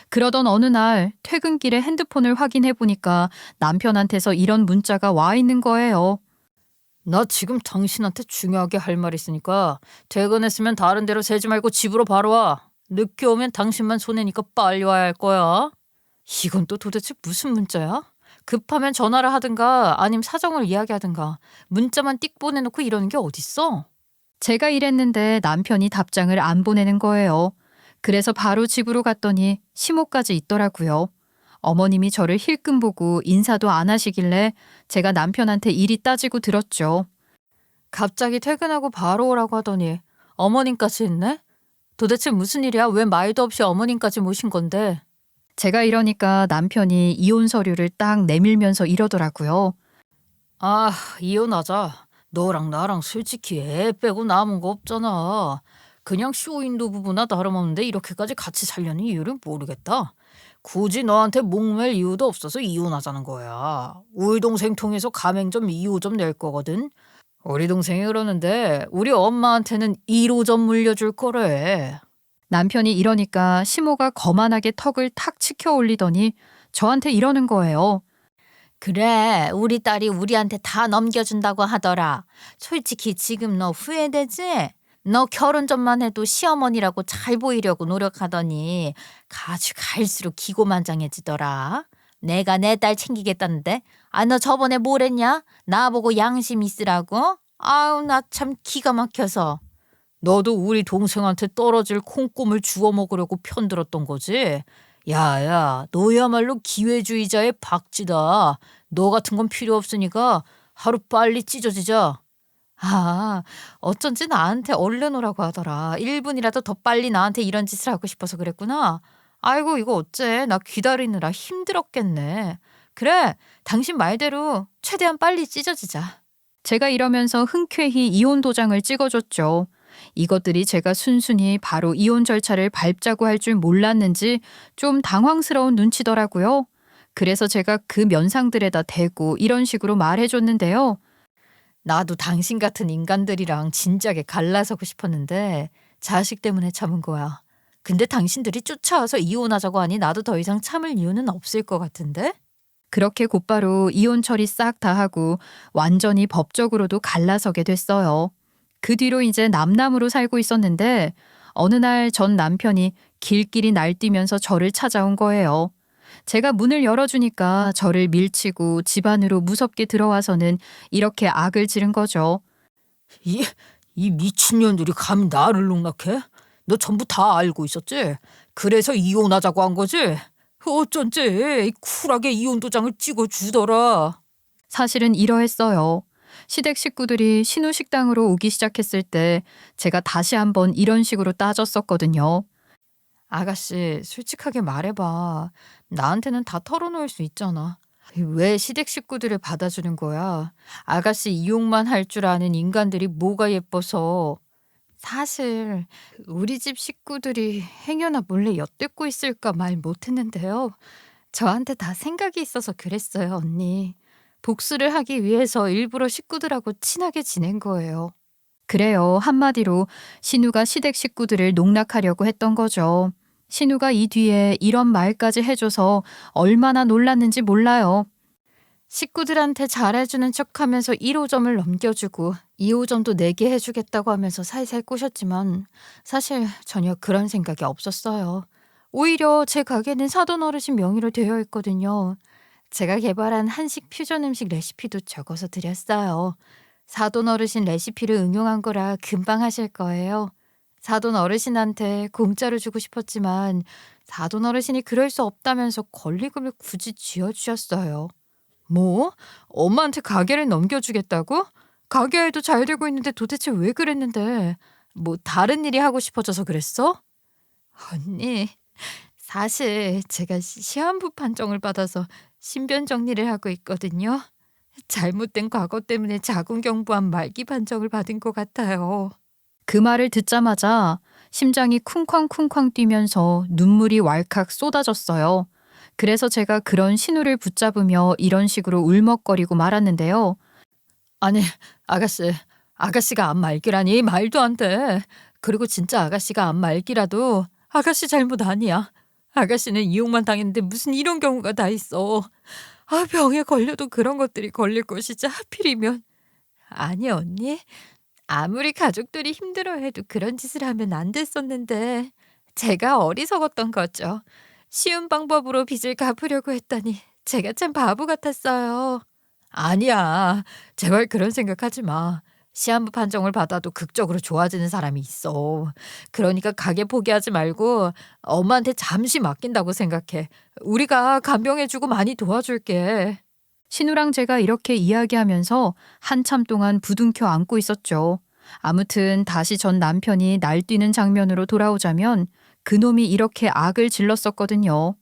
그러던 어느 날 퇴근길에 핸드폰을 확인해 보니까 남편한테서 이런 문자가 와 있는 거예요. 나 지금 당신한테 중요하게 할 말 있으니까 퇴근했으면 다른 데로 새지 말고 집으로 바로 와. 늦게 오면 당신만 손해니까 빨리 와야 할 거야. 이건 또 도대체 무슨 문자야? 급하면 전화를 하든가 아님 사정을 이야기하든가 문자만 띡 보내놓고 이러는 게 어딨어? 제가 이랬는데 남편이 답장을 안 보내는 거예요. 그래서 바로 집으로 갔더니 시모까지 있더라고요. 어머님이 저를 힐끔 보고 인사도 안 하시길래 제가 남편한테 이리 따지고 들었죠. 갑자기 퇴근하고 바로 오라고 하더니 어머님까지 있네? 도대체 무슨 일이야? 왜 말도 없이 어머님까지 모신 건데? 제가 이러니까 남편이 이혼 서류를 딱 내밀면서 이러더라고요. 이혼하자. 너랑 나랑 솔직히 애 빼고 남은 거 없잖아. 그냥 쇼윈도 부부나 다름없는데 이렇게까지 같이 살려는 이유를 모르겠다. 굳이 너한테 목맬 이유도 없어서 이혼하자는 거야. 우리 동생 통해서 가맹점 2호점 낼 거거든. 우리 동생이 그러는데 우리 엄마한테는 1호점 물려줄 거래. 남편이 이러니까 시모가 거만하게 턱을 탁 치켜 올리더니 저한테 이러는 거예요. 그래, 우리 딸이 우리한테 다 넘겨준다고 하더라. 솔직히 지금 너 후회되지? 너 결혼 전만 해도 시어머니라고 잘 보이려고 노력하더니 가주 갈수록 기고만장해지더라. 내가 내 딸 챙기겠다는데 너 저번에 뭘 했냐? 나보고 양심 있으라고? 아우 나 참 기가 막혀서. 너도 우리 동생한테 떨어질 콩고물 주워 먹으려고 편들었던 거지? 야야, 너야말로 기회주의자의 박쥐다. 너 같은 건 필요 없으니까 하루 빨리 찢어지자. 어쩐지 나한테 얼른 오라고 하더라. 1분이라도 더 빨리 나한테 이런 짓을 하고 싶어서 그랬구나. 아이고 이거 어째 나 기다리느라 힘들었겠네. 그래, 당신 말대로 최대한 빨리 찢어지자. 제가 이러면서 흔쾌히 이혼 도장을 찍어줬죠. 이것들이 제가 순순히 바로 이혼 절차를 밟자고 할 줄 몰랐는지 좀 당황스러운 눈치더라고요. 그래서 제가 그 면상들에다 대고 이런 식으로 말해줬는데요. 나도 당신 같은 인간들이랑 진작에 갈라서고 싶었는데 자식 때문에 참은 거야. 근데 당신들이 쫓아와서 이혼하자고 하니 나도 더 이상 참을 이유는 없을 것 같은데? 그렇게 곧바로 이혼 처리 싹 다 하고 완전히 법적으로도 갈라서게 됐어요. 그 뒤로 이제 남남으로 살고 있었는데 어느 날 전 남편이 길길이 날뛰면서 저를 찾아온 거예요. 제가 문을 열어주니까 저를 밀치고 집 안으로 무섭게 들어와서는 이렇게 악을 지른 거죠. 이 미친년들이 감히 나를 농락해? 너 전부 다 알고 있었지? 그래서 이혼하자고 한 거지? 어쩐지 쿨하게 이혼 도장을 찍어주더라. 사실은 이러했어요. 시댁 식구들이 신우 식당으로 오기 시작했을 때 제가 다시 한번 이런 식으로 따졌었거든요. 아가씨, 솔직하게 말해봐. 나한테는 다 털어놓을 수 있잖아. 왜 시댁 식구들을 받아주는 거야? 아가씨 이용만 할 줄 아는 인간들이 뭐가 예뻐서. 사실 우리 집 식구들이 행여나 몰래 엿듣고 있을까 말 못했는데요. 저한테 다 생각이 있어서 그랬어요, 언니. 복수를 하기 위해서 일부러 식구들하고 친하게 지낸 거예요. 그래요. 한마디로 신우가 시댁 식구들을 농락하려고 했던 거죠. 신우가 이 뒤에 이런 말까지 해줘서 얼마나 놀랐는지 몰라요. 식구들한테 잘해주는 척하면서 1호점을 넘겨주고 2호점도 내게 해주겠다고 하면서 살살 꼬셨지만 사실 전혀 그런 생각이 없었어요. 오히려 제 가게는 사돈 어르신 명의로 되어 있거든요. 제가 개발한 한식 퓨전 음식 레시피도 적어서 드렸어요. 사돈 어르신 레시피를 응용한 거라 금방 하실 거예요. 사돈 어르신한테 공짜로 주고 싶었지만 사돈 어르신이 그럴 수 없다면서 권리금을 굳이 쥐어주셨어요. 뭐? 엄마한테 가게를 넘겨주겠다고? 가게에도 잘 되고 있는데 도대체 왜 그랬는데? 뭐 다른 일이 하고 싶어져서 그랬어? 언니, 사실 제가 시한부 판정을 받아서 신변 정리를 하고 있거든요. 잘못된 과거 때문에 자궁경부암 말기 판정을 받은 것 같아요. 그 말을 듣자마자 심장이 쿵쾅쿵쾅 뛰면서 눈물이 왈칵 쏟아졌어요. 그래서 제가 그런 신우를 붙잡으며 이런 식으로 울먹거리고 말았는데요. 아니, 아가씨가 암 말기라니 말도 안 돼. 그리고 진짜 아가씨가 암 말기라도 아가씨 잘못 아니야. 아가씨는 이용만 당했는데 무슨 이런 경우가 다 있어. 아, 병에 걸려도 그런 것들이 걸릴 것이지 하필이면. 아니 언니, 아무리 가족들이 힘들어해도 그런 짓을 하면 안 됐었는데 제가 어리석었던 거죠. 쉬운 방법으로 빚을 갚으려고 했더니 제가 참 바보 같았어요. 아니야. 제발 그런 생각하지 마. 시한부 판정을 받아도 극적으로 좋아지는 사람이 있어. 그러니까 가게 포기하지 말고 엄마한테 잠시 맡긴다고 생각해. 우리가 간병해주고 많이 도와줄게. 신우랑 제가 이렇게 이야기하면서 한참 동안 부둥켜 안고 있었죠. 아무튼 다시 전 남편이 날뛰는 장면으로 돌아오자면 그놈이 이렇게 악을 질렀었거든요.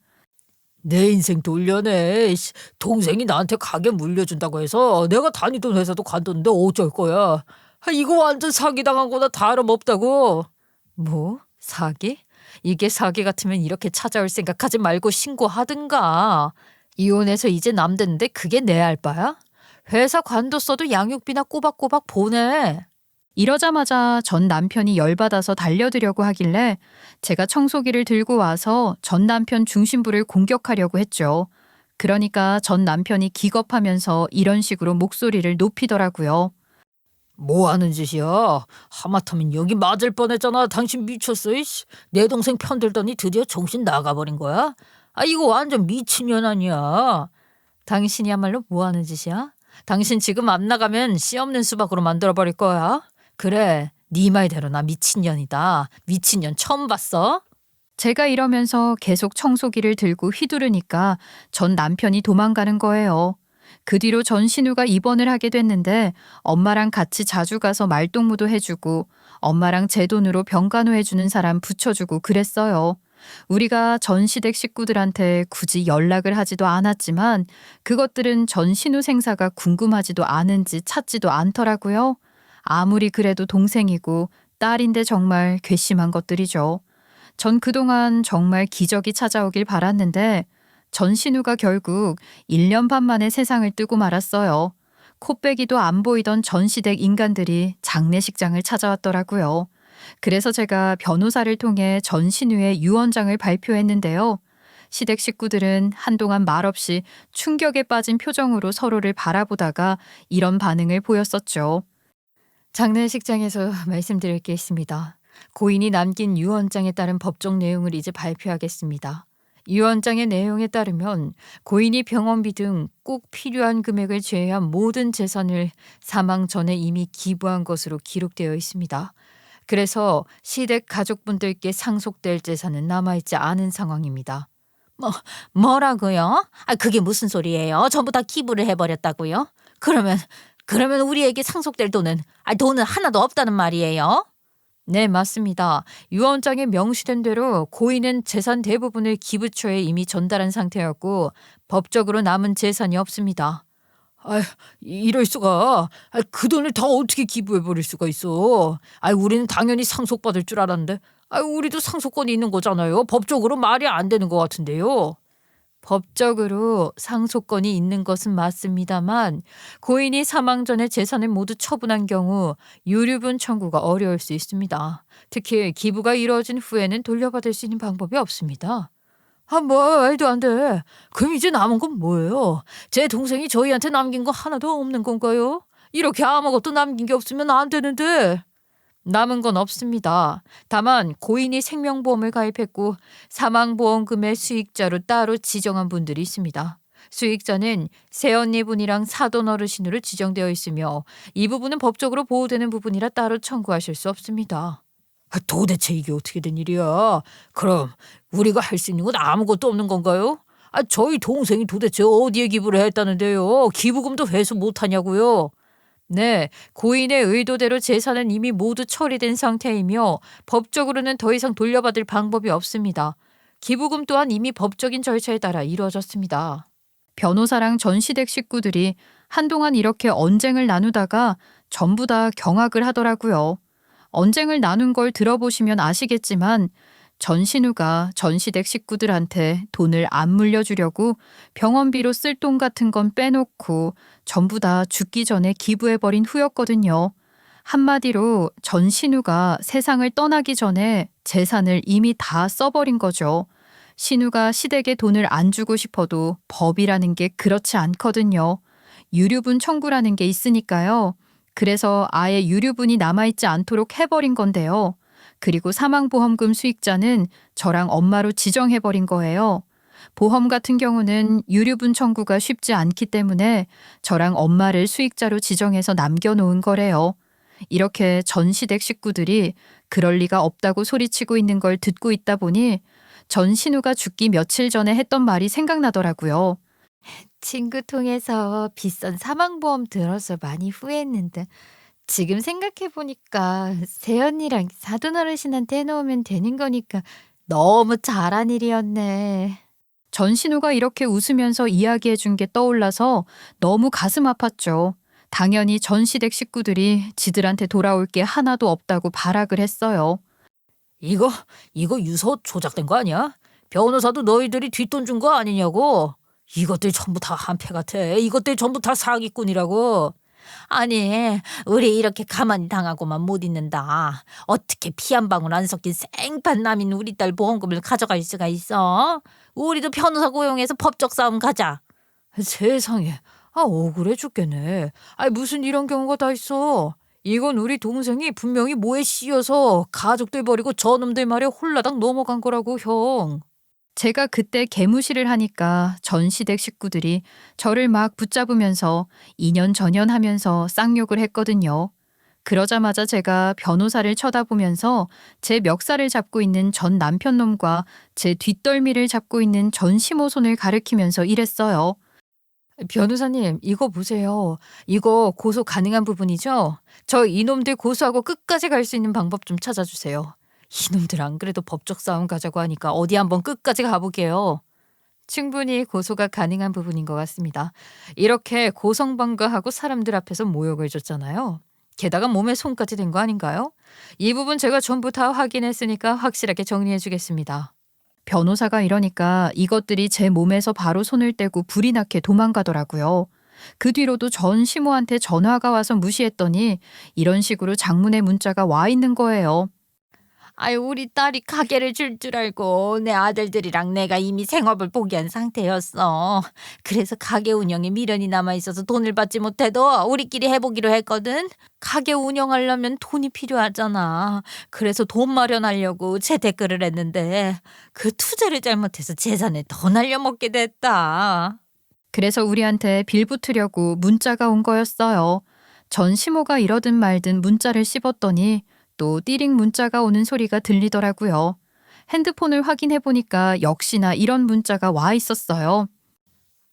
내 인생 돌려내. 씨, 동생이 나한테 가게 물려준다고 해서 내가 다니던 회사도 관뒀는데 어쩔 거야. 이거 완전 사기당한 거나 다름없다고. 뭐? 사기? 이게 사기 같으면 이렇게 찾아올 생각하지 말고 신고하든가. 이혼해서 이제 남됐는데 그게 내 알바야? 회사 관뒀어도 양육비나 꼬박꼬박 보내. 이러자마자 전 남편이 열받아서 달려들려고 하길래 제가 청소기를 들고 와서 전 남편 중심부를 공격하려고 했죠. 그러니까 전 남편이 기겁하면서 이런 식으로 목소리를 높이더라고요. 뭐 하는 짓이야? 하마터면 여기 맞을 뻔했잖아. 당신 미쳤어. 이씨. 내 동생 편들더니 드디어 정신 나가버린 거야? 이거 완전 미친년 아니야. 당신이야말로 뭐 하는 짓이야? 당신 지금 안 나가면 씨 없는 수박으로 만들어버릴 거야. 그래, 네 말대로 나 미친년이다. 미친년 처음 봤어? 제가 이러면서 계속 청소기를 들고 휘두르니까 전 남편이 도망가는 거예요. 그 뒤로 전 신우가 입원을 하게 됐는데 엄마랑 같이 자주 가서 말동무도 해주고 엄마랑 제 돈으로 병간호해주는 사람 붙여주고 그랬어요. 우리가 전 시댁 식구들한테 굳이 연락을 하지도 않았지만 그것들은 전 신우 생사가 궁금하지도 않은지 찾지도 않더라고요. 아무리 그래도 동생이고 딸인데 정말 괘씸한 것들이죠. 전 그동안 정말 기적이 찾아오길 바랐는데 전신우가 결국 1년 반 만에 세상을 뜨고 말았어요. 코빼기도 안 보이던 전시댁 인간들이 장례식장을 찾아왔더라고요. 그래서 제가 변호사를 통해 전신우의 유언장을 발표했는데요. 시댁 식구들은 한동안 말없이 충격에 빠진 표정으로 서로를 바라보다가 이런 반응을 보였었죠. 장례식장에서 말씀드릴 게 있습니다. 고인이 남긴 유언장에 따른 법정 내용을 이제 발표하겠습니다. 유언장의 내용에 따르면 고인이 병원비 등 꼭 필요한 금액을 제외한 모든 재산을 사망 전에 이미 기부한 것으로 기록되어 있습니다. 그래서 시댁 가족분들께 상속될 재산은 남아있지 않은 상황입니다. 뭐라고요? 그게 무슨 소리예요? 전부 다 기부를 해버렸다고요? 그러면 우리에게 상속될 돈은 하나도 없다는 말이에요? 네, 맞습니다. 유언장에 명시된 대로 고인은 재산 대부분을 기부처에 이미 전달한 상태였고 법적으로 남은 재산이 없습니다. 이럴 수가. 그 돈을 다 어떻게 기부해버릴 수가 있어. 우리는 당연히 상속받을 줄 알았는데. 우리도 상속권이 있는 거잖아요. 법적으로 말이 안 되는 것 같은데요. 법적으로 상속권이 있는 것은 맞습니다만 고인이 사망 전에 재산을 모두 처분한 경우 유류분 청구가 어려울 수 있습니다. 특히 기부가 이루어진 후에는 돌려받을 수 있는 방법이 없습니다. 말도 안 돼. 그럼 이제 남은 건 뭐예요? 제 동생이 저희한테 남긴 거 하나도 없는 건가요? 이렇게 아무것도 남긴 게 없으면 안 되는데. 남은 건 없습니다. 다만 고인이 생명보험을 가입했고 사망보험금의 수익자로 따로 지정한 분들이 있습니다. 수익자는 새언니분이랑 사돈 어르신으로 지정되어 있으며 이 부분은 법적으로 보호되는 부분이라 따로 청구하실 수 없습니다. 도대체 이게 어떻게 된 일이야? 그럼 우리가 할 수 있는 건 아무것도 없는 건가요? 저희 동생이 도대체 어디에 기부를 했다는데요? 기부금도 회수 못하냐고요? 네, 고인의 의도대로 재산은 이미 모두 처리된 상태이며 법적으로는 더 이상 돌려받을 방법이 없습니다. 기부금 또한 이미 법적인 절차에 따라 이루어졌습니다. 변호사랑 전 시댁 식구들이 한동안 이렇게 언쟁을 나누다가 전부 다 경악을 하더라고요. 언쟁을 나눈 걸 들어보시면 아시겠지만 전신우가 전시댁 식구들한테 돈을 안 물려주려고 병원비로 쓸 돈 같은 건 빼놓고 전부 다 죽기 전에 기부해버린 후였거든요. 한마디로 전신우가 세상을 떠나기 전에 재산을 이미 다 써버린 거죠. 신우가 시댁에 돈을 안 주고 싶어도 법이라는 게 그렇지 않거든요. 유류분 청구라는 게 있으니까요. 그래서 아예 유류분이 남아있지 않도록 해버린 건데요. 그리고 사망보험금 수익자는 저랑 엄마로 지정해버린 거예요. 보험 같은 경우는 유류분 청구가 쉽지 않기 때문에 저랑 엄마를 수익자로 지정해서 남겨놓은 거래요. 이렇게 전 시댁 식구들이 그럴 리가 없다고 소리치고 있는 걸 듣고 있다 보니 전 신우가 죽기 며칠 전에 했던 말이 생각나더라고요. 친구 통해서 비싼 사망보험 들어서 많이 후회했는데 지금 생각해보니까 새언니랑 사돈 어르신한테 해놓으면 되는 거니까 너무 잘한 일이었네. 전신우가 이렇게 웃으면서 이야기해 준 게 떠올라서 너무 가슴 아팠죠. 당연히 전 시댁 식구들이 지들한테 돌아올 게 하나도 없다고 발악을 했어요. 이거 유서 조작된 거 아니야? 변호사도 너희들이 뒷돈 준 거 아니냐고. 이것들 전부 다 한패 같아. 이것들 전부 다 사기꾼이라고. 아니, 우리 이렇게 가만히 당하고만 못 있는다. 어떻게 피 한 방울 안 섞인 생판 남인 우리 딸 보험금을 가져갈 수가 있어? 우리도 변호사 고용해서 법적 싸움 가자. 세상에, 억울해 죽겠네. 무슨 이런 경우가 다 있어. 이건 우리 동생이 분명히 뭐에 씌여서 가족들 버리고 저놈들 말에 홀라당 넘어간 거라고, 형. 제가 그때 개무시를 하니까 전 시댁 식구들이 저를 막 붙잡으면서 이년저년하면서 쌍욕을 했거든요. 그러자마자 제가 변호사를 쳐다보면서 제 멱살을 잡고 있는 전 남편놈과 제 뒷덜미를 잡고 있는 전 시모손을 가리키면서 이랬어요. 변호사님, 이거 보세요. 이거 고소 가능한 부분이죠? 저 이놈들 고소하고 끝까지 갈 수 있는 방법 좀 찾아주세요. 이놈들 안 그래도 법적 싸움 가자고 하니까 어디 한번 끝까지 가보게요. 충분히 고소가 가능한 부분인 것 같습니다. 이렇게 고성방가하고 사람들 앞에서 모욕을 줬잖아요. 게다가 몸에 손까지 댄 거 아닌가요? 이 부분 제가 전부 다 확인했으니까 확실하게 정리해 주겠습니다. 변호사가 이러니까 이것들이 제 몸에서 바로 손을 떼고 불이 나게 도망가더라고요. 그 뒤로도 전 시모한테 전화가 와서 무시했더니 이런 식으로 장문의 문자가 와 있는 거예요. 아유, 우리 딸이 가게를 줄 줄 알고 내 아들들이랑 내가 이미 생업을 포기한 상태였어. 그래서 가게 운영에 미련이 남아 있어서 돈을 받지 못해도 우리끼리 해보기로 했거든. 가게 운영하려면 돈이 필요하잖아. 그래서 돈 마련하려고 재테크를 했는데 그 투자를 잘못해서 재산을 더 날려먹게 됐다. 그래서 우리한테 빌붙으려고 문자가 온 거였어요. 전 시모가 이러든 말든 문자를 씹었더니 또 띠링 문자가 오는 소리가 들리더라고요. 핸드폰을 확인해 보니까 역시나 이런 문자가 와 있었어요.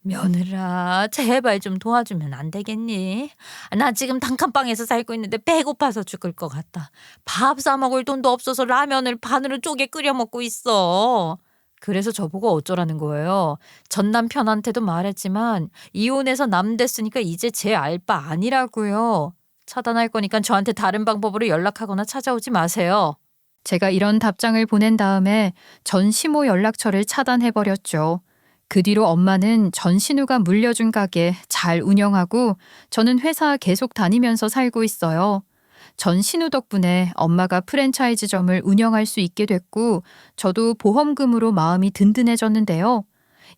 며느라, 제발 좀 도와주면 안 되겠니? 나 지금 단칸방에서 살고 있는데 배고파서 죽을 것 같다. 밥 사 먹을 돈도 없어서 라면을 반으로 쪼개 끓여 먹고 있어. 그래서 저보고 어쩌라는 거예요. 전 남편한테도 말했지만 이혼해서 남 됐으니까 이제 제 알바 아니라고요. 차단할 거니까 저한테 다른 방법으로 연락하거나 찾아오지 마세요. 제가 이런 답장을 보낸 다음에 전 시모 연락처를 차단해 버렸죠. 그 뒤로 엄마는 전 신우가 물려준 가게 잘 운영하고 저는 회사 계속 다니면서 살고 있어요. 전 신우 덕분에 엄마가 프랜차이즈점을 운영할 수 있게 됐고 저도 보험금으로 마음이 든든해졌는데요.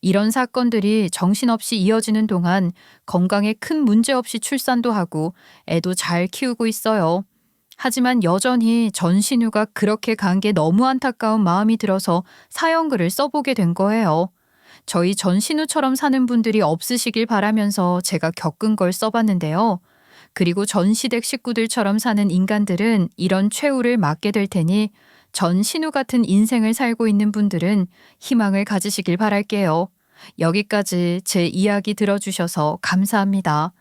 이런 사건들이 정신없이 이어지는 동안 건강에 큰 문제 없이 출산도 하고 애도 잘 키우고 있어요. 하지만 여전히 전 신우가 그렇게 간 게 너무 안타까운 마음이 들어서 사연글을 써보게 된 거예요. 저희 전 신우처럼 사는 분들이 없으시길 바라면서 제가 겪은 걸 써봤는데요. 그리고 전 시댁 식구들처럼 사는 인간들은 이런 최후를 맞게 될 테니 전 신우 같은 인생을 살고 있는 분들은 희망을 가지시길 바랄게요. 여기까지 제 이야기 들어주셔서 감사합니다.